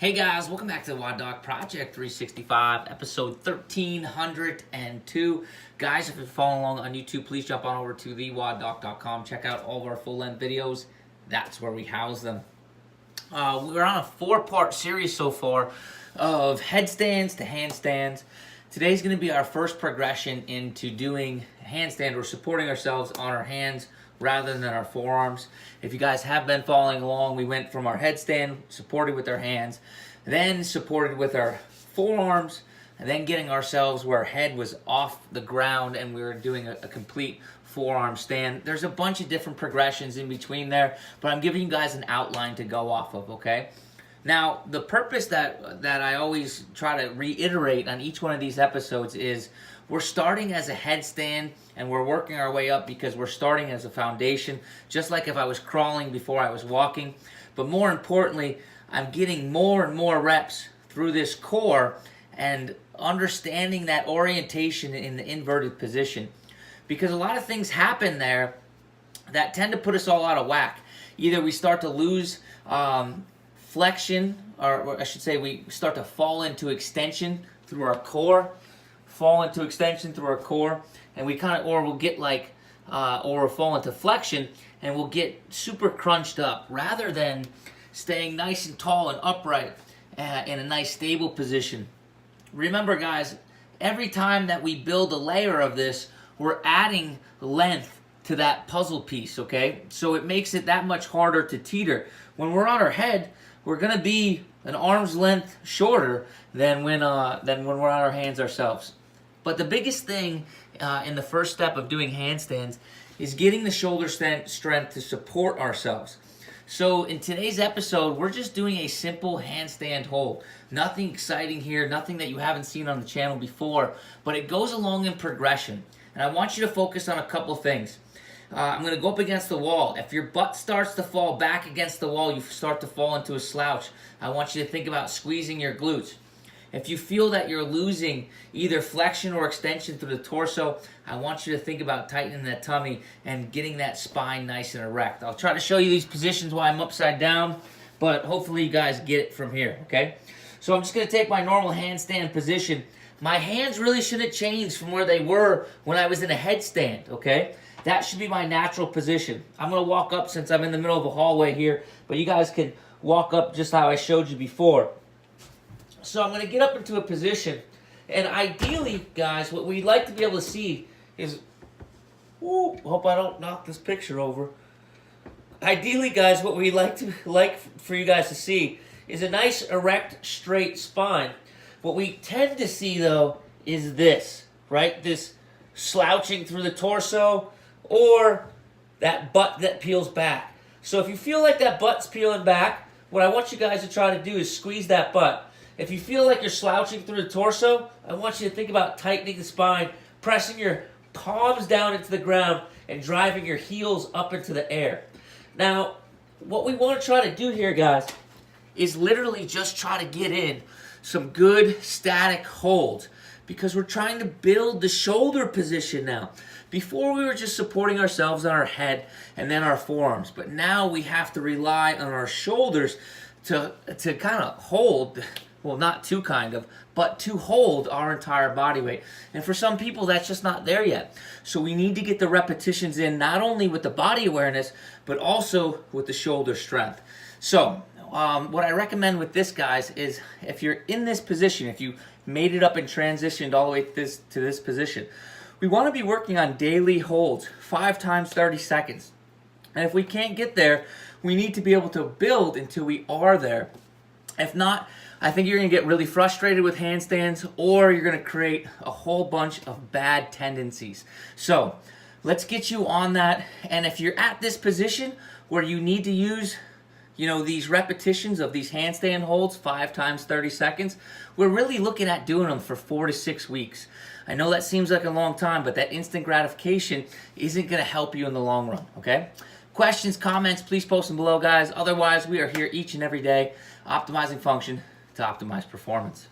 Hey guys, welcome back to the WODdoc Project 365, episode 1302. Guys, if you're following along on YouTube, please jump on over to thewoddoc.com. Check out all of our full-length videos. That's where we house them. We're on a 4-part series so far of headstands to handstands. Today's going to be our first progression into doing handstand. We're supporting ourselves on our hands rather than our forearms. If you guys have been following along, we went from our headstand, supported with our hands, then supported with our forearms, and then getting ourselves where our head was off the ground and we were doing a complete forearm stand. There's a bunch of different progressions in between there, but I'm giving you guys an outline to go off of, okay? Now, the purpose that I always try to reiterate on each one of these episodes is we're starting as a headstand and we're working our way up because we're starting as a foundation, just like if I was crawling before I was walking. But more importantly, I'm getting more and more reps through this core and understanding that orientation in the inverted position. Because a lot of things happen there that tend to put us all out of whack. Either we start to lose flexion, or I should say we start to fall into extension through our core, and we kind of, or we'll get like, or we'll fall into flexion and we'll get super crunched up rather than staying nice and tall and upright in a nice stable position. Remember guys, every time that we build a layer of this, we're adding length to that puzzle piece, okay? So it makes it that much harder to teeter. When we're on our head, we're gonna be an arm's length shorter than when we're on our hands ourselves. But the biggest thing in the first step of doing handstands is getting the shoulder strength to support ourselves. So in today's episode, we're just doing a simple handstand hold. Nothing exciting here, nothing that you haven't seen on the channel before, but it goes along in progression. And I want you to focus on a couple things. I'm going to go up against the wall. If your butt starts to fall back against the wall, you start to fall into a slouch. I want you to think about squeezing your glutes. If you feel that you're losing either flexion or extension through the torso, I want you to think about tightening that tummy and getting that spine nice and erect. I'll try to show you these positions while I'm upside down, but hopefully you guys get it from here, okay? So I'm just going to take my normal handstand position. My hands really shouldn't change from where they were when I was in a headstand, okay? That should be my natural position. I'm going to walk up since I'm in the middle of a hallway here, but you guys can walk up just how I showed you before. So I'm going to get up into a position, and ideally, guys, what we'd like to be able to see is, hope I don't knock this picture over. Ideally, guys, what we'd like for you guys to see is a nice, erect, straight spine. What we tend to see, though, is this, right? This slouching through the torso, or that butt that peels back. So if you feel like that butt's peeling back, what I want you guys to try to do is squeeze that butt. If you feel like you're slouching through the torso, I want you to think about tightening the spine, pressing your palms down into the ground, and driving your heels up into the air. Now, what we want to try to do here, guys, is literally just try to get in some good static holds, because we're trying to build the shoulder position now. Before we were just supporting ourselves on our head and then our forearms, but now we have to rely on our shoulders to kind of hold, well, not to kind of, but to hold our entire body weight. And for some people, that's just not there yet. So we need to get the repetitions in, not only with the body awareness, but also with the shoulder strength. So what I recommend with this, guys, is if you're in this position, if you made it up and transitioned all the way to this position, we want to be working on daily holds, 5 times 30 seconds. And if we can't get there, we need to be able to build until we are there. If not, I think you're going to get really frustrated with handstands, or you're going to create a whole bunch of bad tendencies. So let's get you on that. And if you're at this position where you need to use, these repetitions of these handstand holds, 5 times 30 seconds, we're really looking at doing them for 4 to 6 weeks. I know that seems like a long time, but that instant gratification isn't going to help you in the long run, okay? Questions, comments, please post them below, guys. Otherwise, we are here each and every day optimizing function to optimize performance.